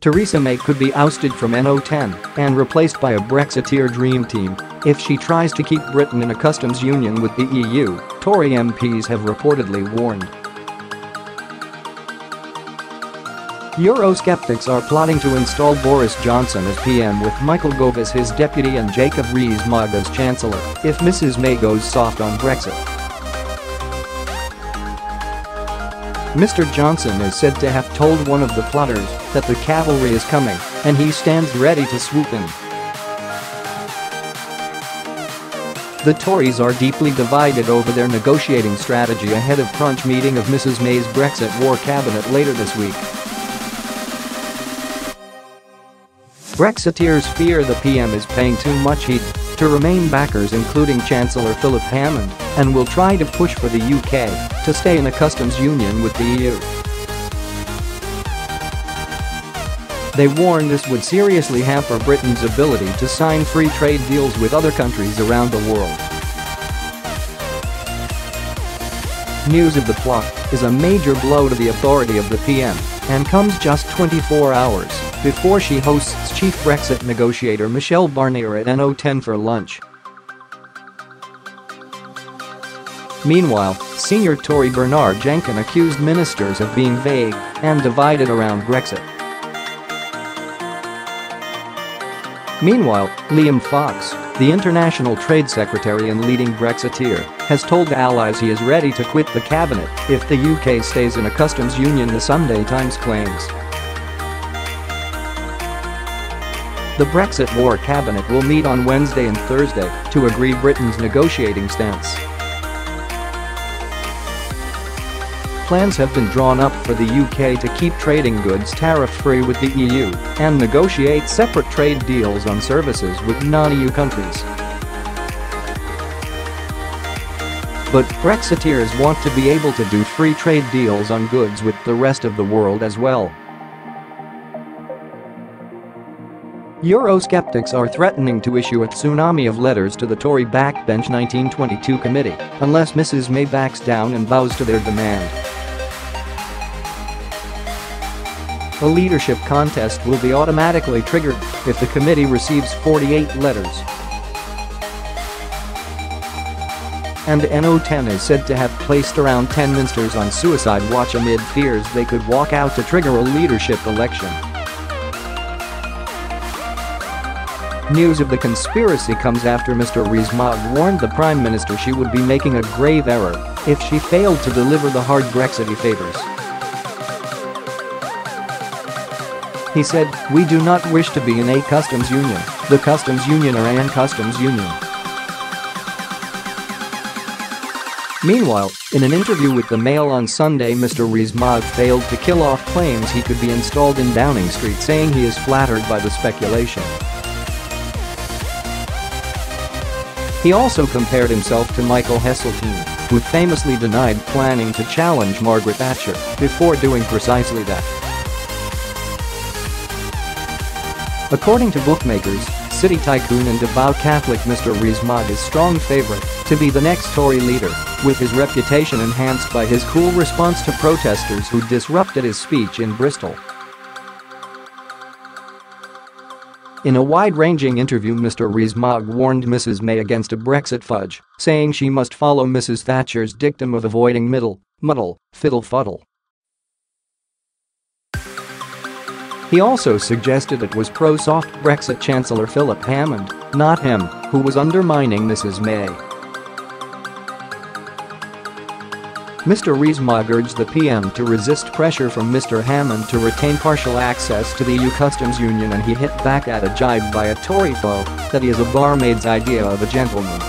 Theresa May could be ousted from NO10 and replaced by a Brexiteer dream team if she tries to keep Britain in a customs union with the EU, Tory MPs have reportedly warned. Eurosceptics are plotting to install Boris Johnson as PM with Michael Gove as his deputy and Jacob Rees-Mogg as Chancellor if Mrs May goes soft on Brexit. Mr Johnson is said to have told one of the plotters that the cavalry is coming and he stands ready to swoop in. The Tories are deeply divided over their negotiating strategy ahead of crunch meeting of Mrs May's Brexit war cabinet later this week. Brexiteers fear the PM is paying too much heat to Remain backers including Chancellor Philip Hammond and will try to push for the UK to stay in a customs union with the EU. They warn this would seriously hamper Britain's ability to sign free trade deals with other countries around the world. News of the plot is a major blow to the authority of the PM and comes just 24 hours before she hosts chief Brexit negotiator Michel Barnier at NO10 for lunch. Meanwhile, senior Tory Bernard Jenkin accused ministers of being vague and divided around Brexit. Meanwhile, Liam Fox, the International Trade Secretary and leading Brexiteer, has told allies he is ready to quit the cabinet if the UK stays in a customs union, the Sunday Times claims. The Brexit war cabinet will meet on Wednesday and Thursday to agree Britain's negotiating stance. Plans have been drawn up for the UK to keep trading goods tariff-free with the EU and negotiate separate trade deals on services with non-EU countries. But Brexiteers want to be able to do free trade deals on goods with the rest of the world as well. Eurosceptics are threatening to issue a tsunami of letters to the Tory backbench 1922 committee unless Mrs May backs down and bows to their demand. A leadership contest will be automatically triggered if the committee receives 48 letters. And NO10 is said to have placed around 10 ministers on suicide watch amid fears they could walk out to trigger a leadership election. News of the conspiracy comes after Mr Rees-Mogg warned the Prime Minister she would be making a grave error if she failed to deliver the hard Brexit favours. He said, "We do not wish to be in a customs union, the customs union or an customs union." Meanwhile, in an interview with the Mail on Sunday, Mr Rees-Mogg failed to kill off claims he could be installed in Downing Street, saying he is flattered by the speculation. He also compared himself to Michael Heseltine, who famously denied planning to challenge Margaret Thatcher before doing precisely that. According to bookmakers, city tycoon and devout Catholic Mr Rees-Mogg is strong favourite to be the next Tory leader, with his reputation enhanced by his cool response to protesters who disrupted his speech in Bristol. In a wide-ranging interview, Mr Rees-Mogg warned Mrs May against a Brexit fudge, saying she must follow Mrs Thatcher's dictum of avoiding muddle, fiddle-fuddle. He also suggested it was pro-soft Brexit Chancellor Philip Hammond, not him, who was undermining Mrs May. Mr Rees-Mogg urged the PM to resist pressure from Mr Hammond to retain partial access to the EU customs union, and he hit back at a jibe by a Tory foe that he is a barmaid's idea of a gentleman.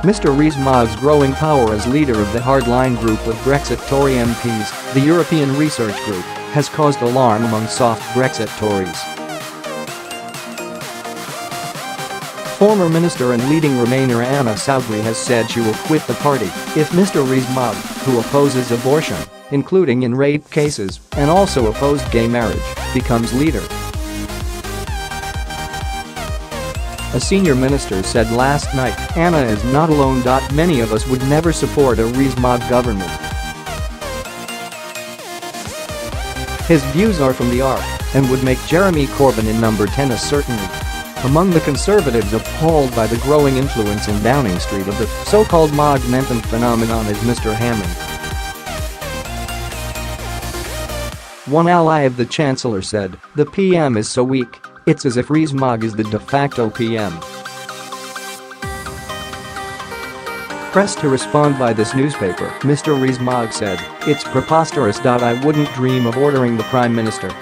Mr Rees-Mogg's growing power as leader of the hardline group of Brexit Tory MPs, the European Research Group, has caused alarm among soft Brexit Tories. Former Minister and leading Remainer Anna Soubry has said she will quit the party if Mr Rees-Mogg, who opposes abortion, including in rape cases, and also opposed gay marriage, becomes leader. A senior minister said last night, "Anna is not alone. Many of us would never support a Rees-Mogg government." His views are from the arc and would make Jeremy Corbyn in number 10 a certainty. Among the Conservatives appalled by the growing influence in Downing Street of the so-called Mogmentum phenomenon is Mr Hammond. One ally of the Chancellor said, "The PM is so weak, it's as if Rees-Mogg is the de facto PM." Pressed to respond by this newspaper, Mr Rees-Mogg said, "It's preposterous. I wouldn't dream of ordering the Prime Minister.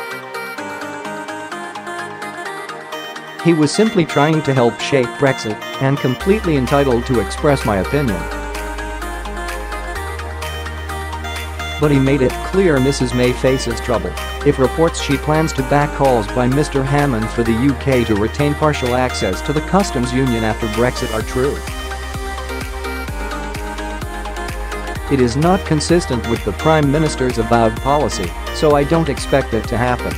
He was simply trying to help shape Brexit and completely entitled to express my opinion. But he made it clear Mrs May faces trouble if reports she plans to back calls by Mr Hammond for the UK to retain partial access to the customs union after Brexit are true. It is not consistent with the Prime Minister's avowed policy, so I don't expect it to happen.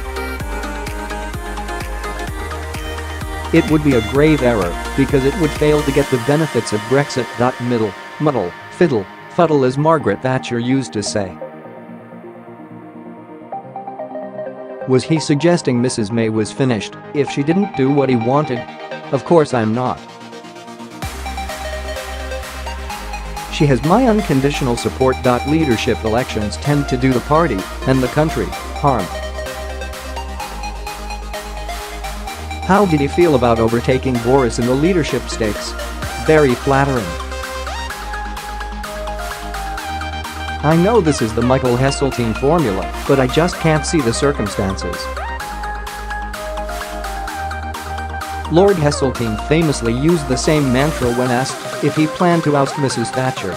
It would be a grave error because it would fail to get the benefits of Brexit. Muddle, fiddle, fuddle, as Margaret Thatcher used to say." Was he suggesting Mrs May was finished if she didn't do what he wanted? Of course I'm not. She has my unconditional support. Leadership elections tend to do the party and the country harm. How did he feel about overtaking Boris in the leadership stakes? Very flattering. I know this is the Michael Heseltine formula, but I just can't see the circumstances. Lord Heseltine famously used the same mantra when asked if he planned to oust Mrs Thatcher.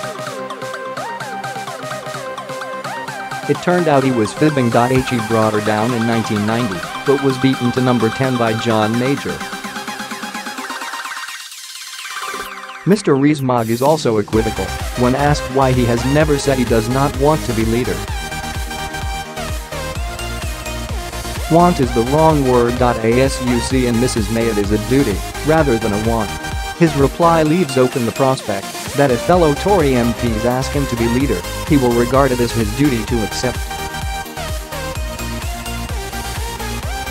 It turned out he was fibbing. He brought her down in 1990, but was beaten to number 10 by John Major. Mr Rees-Mogg is also equivocal when asked why he has never said he does not want to be leader. Want is the wrong word. Asuc and Mrs May, it is a duty rather than a want. His reply leaves open the prospect that if fellow Tory MPs ask him to be leader, he will regard it as his duty to accept.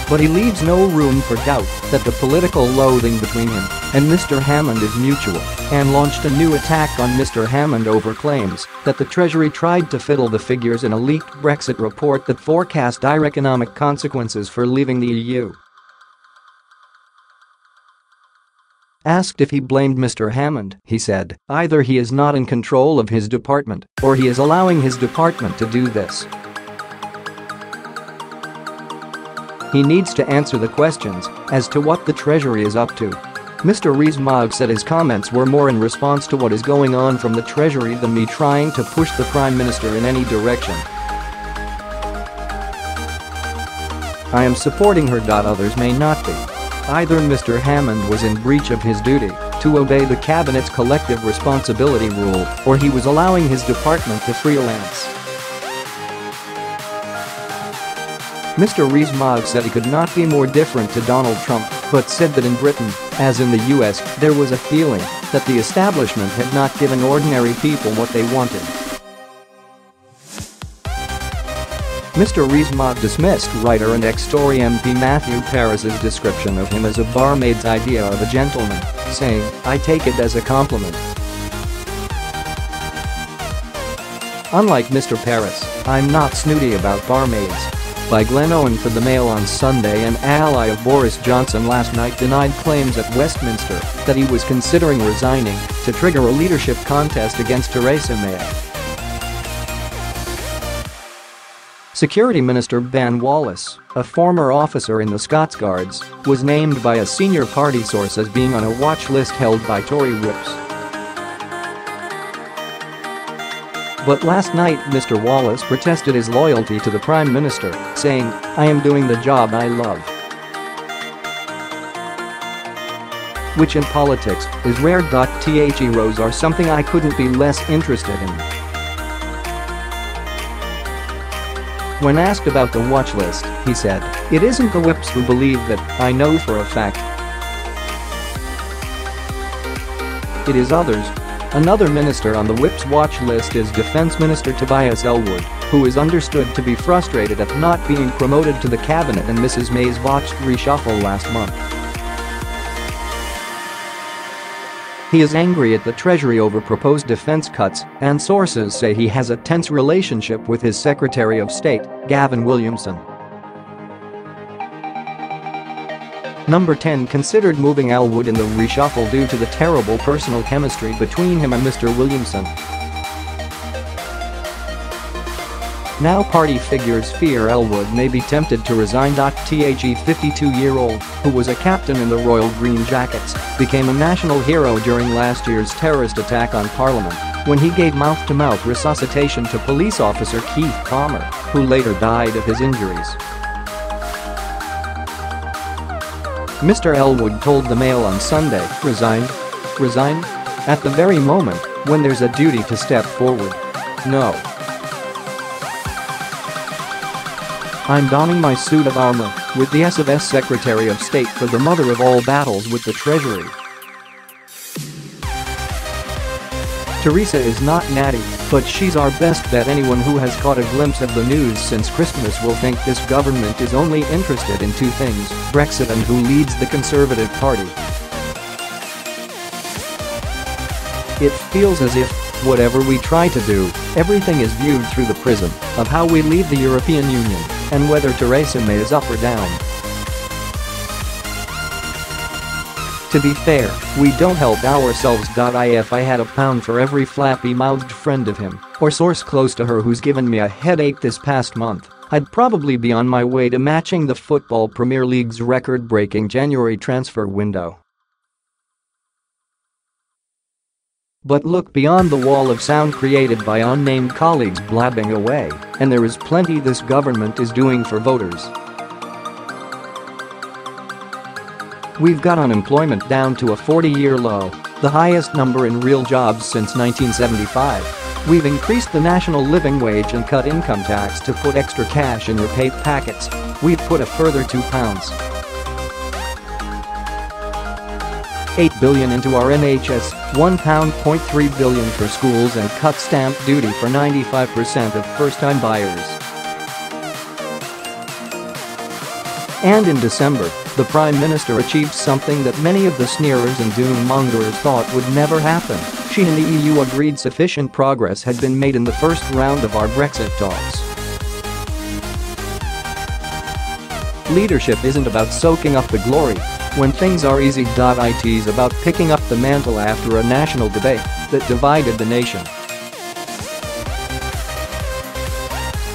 But he leaves no room for doubt that the political loathing between him and Mr Hammond is mutual, and launched a new attack on Mr Hammond over claims that the Treasury tried to fiddle the figures in a leaked Brexit report that forecast dire economic consequences for leaving the EU. Asked if he blamed Mr Hammond, he said, "Either he is not in control of his department, or he is allowing his department to do this. He needs to answer the questions as to what the Treasury is up to." Mr Rees-Mogg said his comments were more in response to what is going on from the Treasury than me trying to push the Prime Minister in any direction. I am supporting her. Others may not be. Either Mr Hammond was in breach of his duty to obey the Cabinet's collective responsibility rule, or he was allowing his department to freelance. Mr Rees-Mogg said he could not be more different to Donald Trump, but said that in Britain, as in the US, there was a feeling that the establishment had not given ordinary people what they wanted. Mr Rees-Mogg dismissed writer and ex-Tory MP Matthew Parris's description of him as a barmaid's idea of a gentleman, saying, "I take it as a compliment." Unlike Mr Parris, I'm not snooty about barmaids. By Glenn Owen for the Mail on Sunday, an ally of Boris Johnson last night denied claims at Westminster that he was considering resigning to trigger a leadership contest against Theresa May. Security Minister Ben Wallace, a former officer in the Scots Guards, was named by a senior party source as being on a watch list held by Tory whips. But last night Mr Wallace protested his loyalty to the Prime Minister, saying, "I am doing the job I love." Which in politics is rare. Heroes are something I couldn't be less interested in. When asked about the watch list, he said, "It isn't the whips who believe that, I know for a fact. It is others Another minister on the whip's watch list is Defence Minister Tobias Ellwood, who is understood to be frustrated at not being promoted to the cabinet in Mrs May's botched reshuffle last month. He is angry at the Treasury over proposed defence cuts, and sources say he has a tense relationship with his Secretary of State, Gavin Williamson. Number 10 considered moving Ellwood in the reshuffle due to the terrible personal chemistry between him and Mr Williamson. Now party figures fear Ellwood may be tempted to resign. The 52-year-old, who was a captain in the Royal Green Jackets, became a national hero during last year's terrorist attack on Parliament when he gave mouth-to-mouth resuscitation to police officer Keith Palmer, who later died of his injuries. Mr Ellwood told the Mail on Sunday, "Resigned? Resigned? At the very moment when there's a duty to step forward. No. I'm donning my suit of armour with the S Secretary of State for the mother of all battles with the Treasury." Theresa is not natty, but she's our best bet. Anyone who has caught a glimpse of the news since Christmas will think this government is only interested in two things: Brexit and who leads the Conservative Party. It feels as if, whatever we try to do, everything is viewed through the prism of how we leave the European Union and whether Theresa May is up or down. To be fair, we don't help ourselves. If I had a pound for every flappy-mouthed friend of him or source close to her who's given me a headache this past month, I'd probably be on my way to matching the Football Premier League's record-breaking January transfer window. But look beyond the wall of sound created by unnamed colleagues blabbing away, and there is plenty this government is doing for voters. We've got unemployment down to a 40-year low, the highest number in real jobs since 1975. We've increased the national living wage and cut income tax to put extra cash in your pay packets. We've put a further £2.8 billion into our NHS, £1.3 billion for schools, and cut stamp duty for 95% of first-time buyers. And in December, the Prime Minister achieved something that many of the sneerers and doom-mongers thought would never happen. She and the EU agreed sufficient progress had been made in the first round of our Brexit talks. Leadership isn't about soaking up the glory when things are easy. It's about picking up the mantle after a national debate that divided the nation.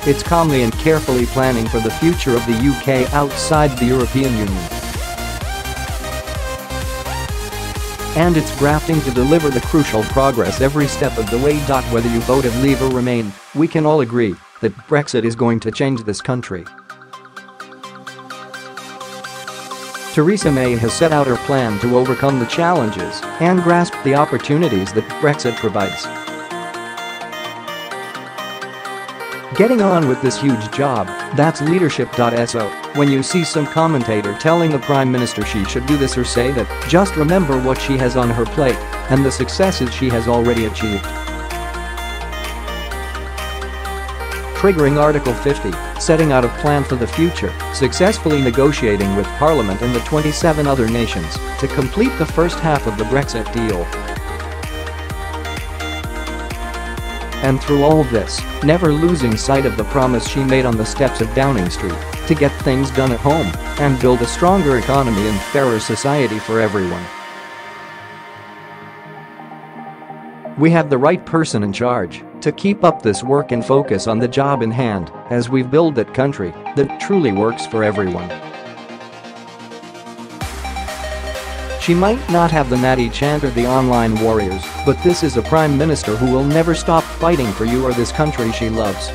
It's calmly and carefully planning for the future of the UK outside the European Union. And it's grafting to deliver the crucial progress every step of the way. Whether you voted Leave or Remain, we can all agree that Brexit is going to change this country. Theresa May has set out her plan to overcome the challenges and grasp the opportunities that Brexit provides. Getting on with this huge job, that's leadership.So. When you see some commentator telling the Prime Minister she should do this or say that, just remember what she has on her plate and the successes she has already achieved. Triggering Article 50, setting out a plan for the future, successfully negotiating with Parliament and the 27 other nations to complete the first half of the Brexit deal. And through all this, never losing sight of the promise she made on the steps of Downing Street to get things done at home and build a stronger economy and fairer society for everyone. We have the right person in charge to keep up this work and focus on the job in hand as we build that country that truly works for everyone. She might not have the natty chant or the online warriors, but this is a Prime Minister who will never stop fighting for you or this country she loves.